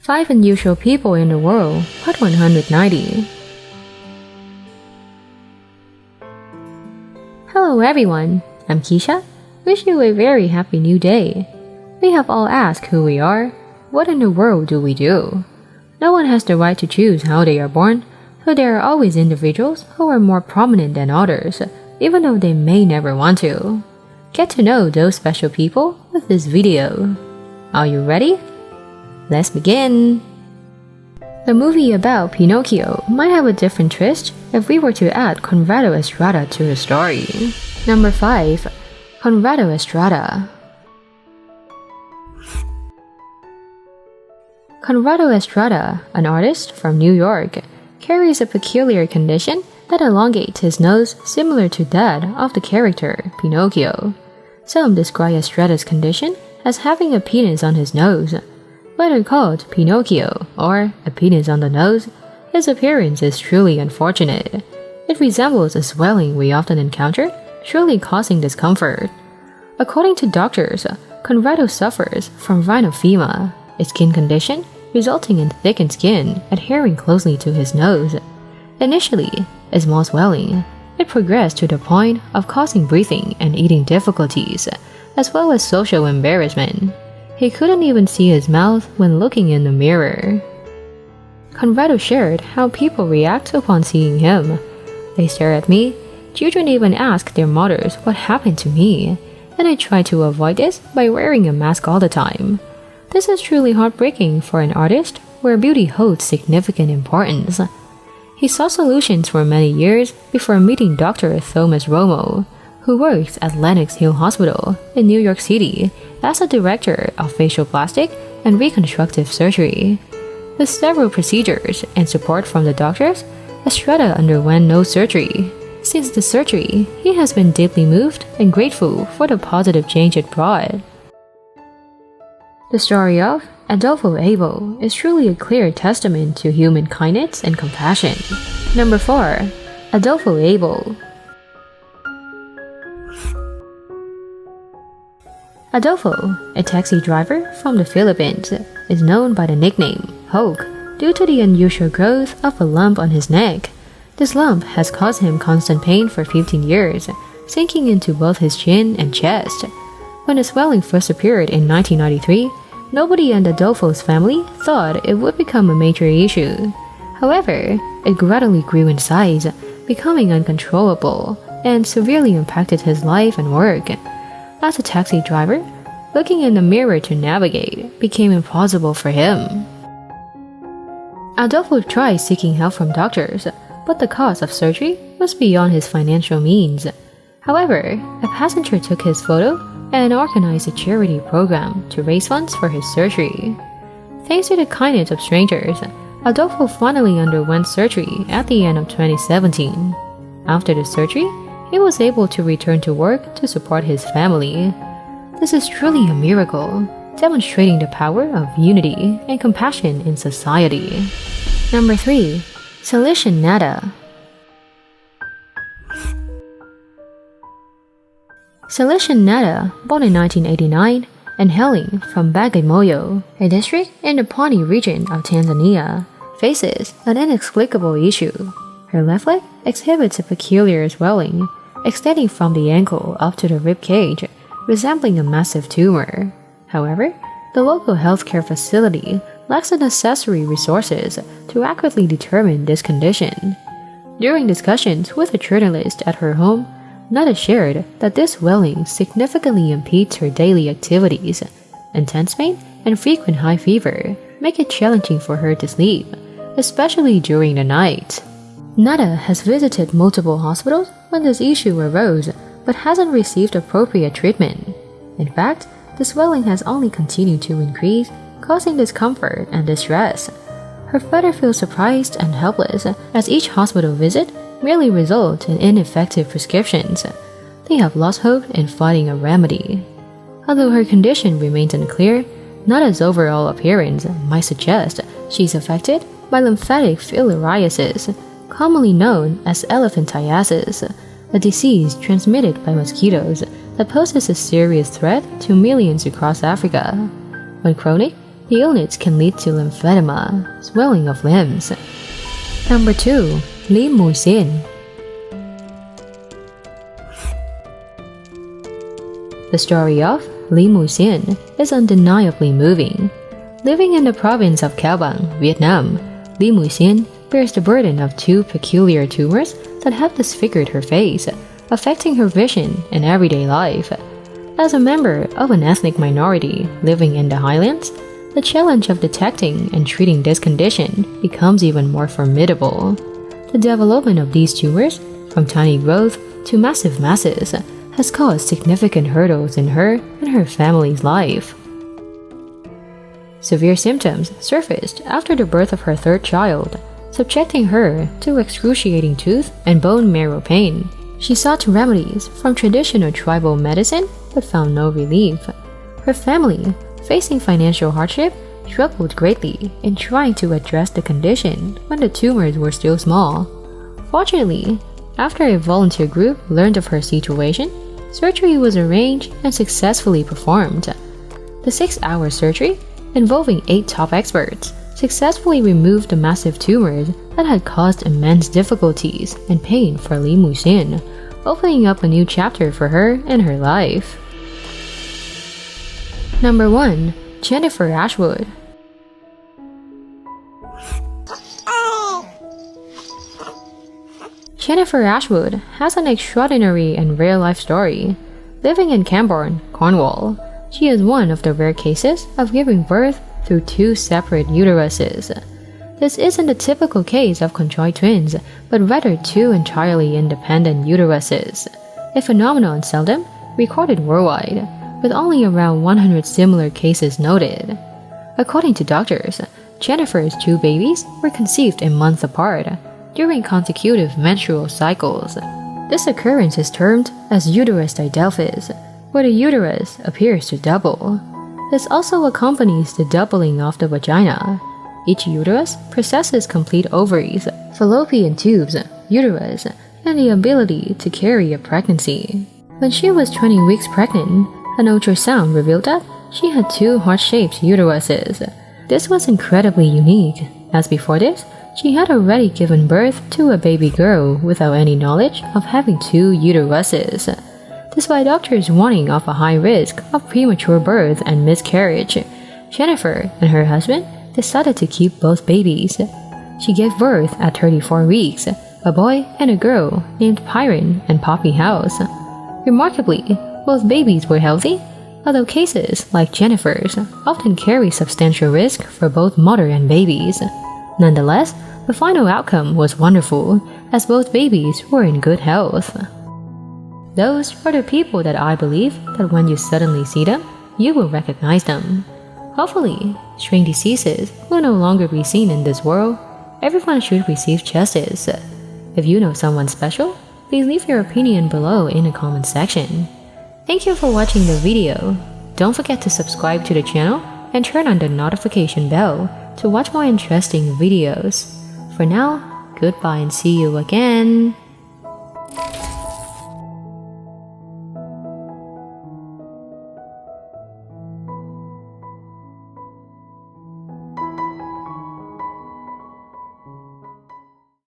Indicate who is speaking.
Speaker 1: 5 Unusual People in the World, Part 190. Hello everyone, I'm Keisha. Wish you a very happy new day. We have all asked who we are. What in the world do we do? No one has the right to choose how they are born, so there are always individuals who are more prominent than others, even though they may never want to. Get to know those special people with this video. Are you ready? Let's begin! The movie about Pinocchio might have a different twist if we were to add Conrado Estrada to the story. Number 5. Conrado Estrada. Conrado Estrada, an artist from New York, carries a peculiar condition that elongates his nose similar to that of the character Pinocchio. Some describe Estrada's condition as having a penis on his nose. Whether called Pinocchio or a penis on the nose, his appearance is truly unfortunate. It resembles a swelling we often encounter, surely causing discomfort. According to doctors, Conrado suffers from rhinophyma, a skin condition resulting in thickened skin adhering closely to his nose. Initially, a small swelling, it progressed to the point of causing breathing and eating difficulties, as well as social embarrassment. He couldn't even see his mouth when looking in the mirror. Conrado shared how people react upon seeing him. They stare at me. Children even ask their mothers what happened to me, and I try to avoid this by wearing a mask all the time. This is truly heartbreaking for an artist where beauty holds significant importance. He saw solutions for many years before meeting Dr. Thomas Romo, who works at Lenox Hill Hospital in New York City as a director of facial plastic and reconstructive surgery. With several procedures and support from the doctors, Estrada underwent no surgery. Since the surgery, he has been deeply moved and grateful for the positive change it brought. The story of Adolfo Abo is truly a clear testament to human kindness and compassion. Number 4. Adolfo Abo. Adolfo, a taxi driver from the Philippines, is known by the nickname Hulk due to the unusual growth of a lump on his neck. This lump has caused him constant pain for 15 years, sinking into both his chin and chest. When the swelling first appeared in 1993, nobody in Adolfo's family thought it would become a major issue. However, it gradually grew in size, becoming uncontrollable, and severely impacted his life and work. As a taxi driver, looking in the mirror to navigate became impossible for him. Adolfo tried seeking help from doctors, but the cost of surgery was beyond his financial means. However, a passenger took his photo and organized a charity program to raise funds for his surgery. Thanks to the kindness of strangers, Adolfo finally underwent surgery at the end of 2017. After the surgery, he was able to return to work to support his family. This is truly a miracle, demonstrating the power of unity and compassion in society. Number 3. Selitian Nata. Selitian Nata, born in 1989 and hailing from Bagamoyo, a district in the Pwani region of Tanzania, faces an inexplicable issue. Her left leg exhibits a peculiar swelling, extending from the ankle up to the rib cage, resembling a massive tumor. However, the local healthcare facility lacks the necessary resources to accurately determine this condition. During discussions with a journalist at her home, Nata shared that this swelling significantly impedes her daily activities. Intense pain and frequent high fever make it challenging for her to sleep, especially during the night. Nata has visited multiple hospitals when this issue arose, but hasn't received appropriate treatment. In fact, the swelling has only continued to increase, causing discomfort and distress. Her father feels surprised and helpless as each hospital visit merely results in ineffective prescriptions. They have lost hope in finding a remedy. Although her condition remains unclear, Nata's overall appearance might suggest she's affected by lymphatic filariasis, commonly known as elephantiasis, a disease transmitted by mosquitoes that poses a serious threat to millions across Africa. When chronic, The illness can lead to lymphedema, swelling of limbs. Number 2. Mùi Xiên. The story of Mùi Xiên is undeniably moving. Living in the province of Cao Bang, Vietnam, Mùi Xiên bears the burden of 2 peculiar tumors that have disfigured her face, affecting her vision and everyday life. As a member of an ethnic minority living in the highlands, the challenge of detecting and treating this condition becomes even more formidable. The development of these tumors, from tiny growth to massive masses, has caused significant hurdles in her and her family's life. Severe symptoms surfaced after the birth of her 3rd child, subjecting her to excruciating tooth and bone marrow pain. She sought remedies from traditional tribal medicine but found no relief. Her family, facing financial hardship, struggled greatly in trying to address the condition when the tumors were still small. Fortunately, after a volunteer group learned of her situation, surgery was arranged and successfully performed. The 6-hour surgery, involving 8 top experts, successfully removed the massive tumors that had caused immense difficulties and pain for Mùi Xiên, opening up a new chapter for her and her life. Number 1. Jennifer Ashwood. Jennifer Ashwood has an extraordinary and real-life story. Living in Camborne, Cornwall, she is one of the rare cases of giving birth through 2 separate uteruses. This isn't a typical case of conjoined twins, but rather 2 entirely independent uteruses, a phenomenon seldom recorded worldwide, with only around 100 similar cases noted. According to doctors, Jennifer's 2 babies were conceived a month apart, during consecutive menstrual cycles. This occurrence is termed as uterus didelphys, where the uterus appears to double. This also accompanies the doubling of the vagina. Each uterus possesses complete ovaries, fallopian tubes, uterus, and the ability to carry a pregnancy. When she was 20 weeks pregnant, an ultrasound revealed that she had 2 heart-shaped uteruses. This was incredibly unique, as before this, she had already given birth to a baby girl without any knowledge of having 2 uteruses. Despite doctors' warning of a high risk of premature birth and miscarriage, Jennifer and her husband decided to keep both babies. She gave birth at 34 weeks, a boy and a girl named Pyron and Poppy House. Remarkably, both babies were healthy, although cases like Jennifer's often carry substantial risk for both mother and babies. Nonetheless, the final outcome was wonderful, as both babies were in good health. Those are the people that I believe that when you suddenly see them, you will recognize them. Hopefully, strange diseases will no longer be seen in this world. Everyone should receive justice. If you know someone special, please leave your opinion below in the comment section. Thank you for watching the video. Don't forget to subscribe to the channel and turn on the notification bell to watch more interesting videos. For now, goodbye and see you again.